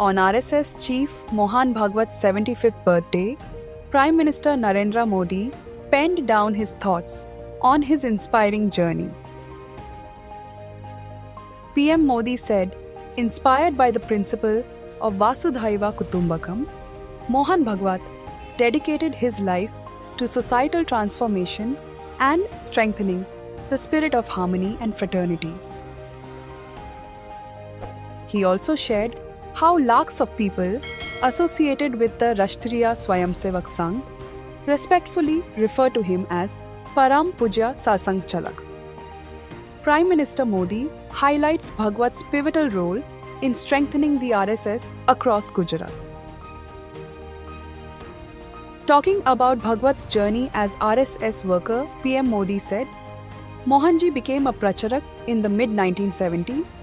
On RSS Chief Mohan Bhagwat's 75th birthday, Prime Minister Narendra Modi penned down his thoughts on his inspiring journey. PM Modi said, inspired by the principle of Vasudhaiva Kutumbakam, Mohan Bhagwat dedicated his life to societal transformation and strengthening the spirit of harmony and fraternity. He also shared how lakhs of people associated with the Rashtriya Swayamsevak Sangh respectfully refer to him as Param Pujya Sarsang Chalak. Prime Minister Modi highlights Bhagwat's pivotal role in strengthening the RSS across Gujarat. Talking about Bhagwat's journey as RSS worker, PM Modi said, Mohanji became a pracharak in the mid-1970s.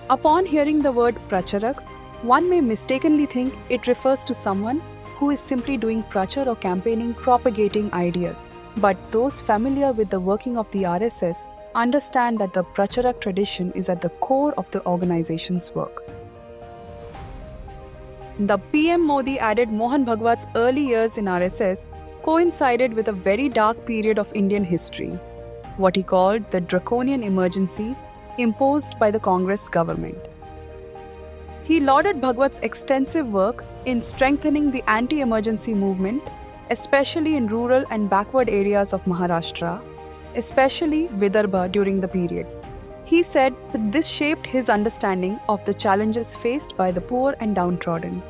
Upon hearing the word pracharak, one may mistakenly think it refers to someone who is simply doing prachar or campaigning propagating ideas. But those familiar with the working of the RSS understand that the pracharak tradition is at the core of the organization's work. The PM Modi added Mohan Bhagwat's early years in RSS coincided with a very dark period of Indian history, what he called the draconian emergency imposed by the Congress government. He lauded Bhagwat's extensive work in strengthening the anti-emergency movement, especially in rural and backward areas of Maharashtra, especially Vidarbha during the period. He said that this shaped his understanding of the challenges faced by the poor and downtrodden.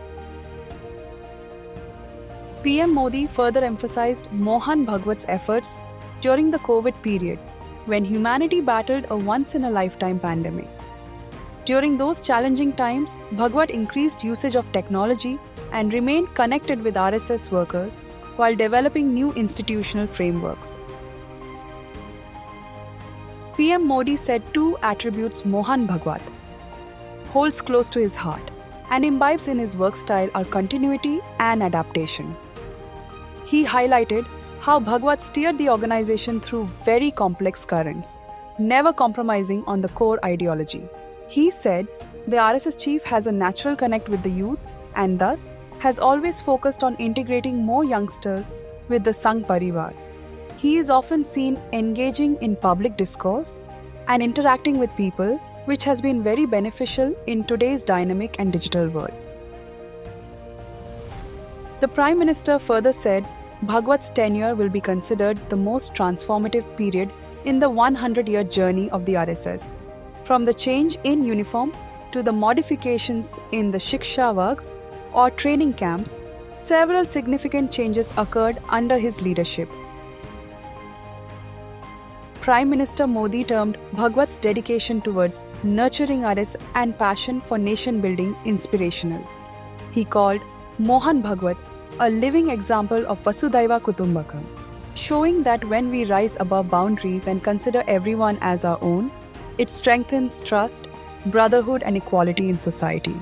PM Modi further emphasized Mohan Bhagwat's efforts during the COVID period, when humanity battled a once-in-a-lifetime pandemic. During those challenging times, Bhagwat increased usage of technology and remained connected with RSS workers while developing new institutional frameworks. PM Modi said two attributes Mohan Bhagwat holds close to his heart and imbibes in his work style are continuity and adaptation. He highlighted how Bhagwat steered the organization through very complex currents, never compromising on the core ideology. He said the RSS chief has a natural connect with the youth and thus has always focused on integrating more youngsters with the Sangh Parivar. He is often seen engaging in public discourse and interacting with people, which has been very beneficial in today's dynamic and digital world. The Prime Minister further said Bhagwat's tenure will be considered the most transformative period in the 100-year journey of the RSS. From the change in uniform to the modifications in the Shiksha works or training camps, several significant changes occurred under his leadership. Prime Minister Modi termed Bhagwat's dedication towards nurturing RSS and passion for nation building inspirational. He called Mohan Bhagwat a living example of Vasudhaiva Kutumbakam, showing that when we rise above boundaries and consider everyone as our own, it strengthens trust, brotherhood and equality in society.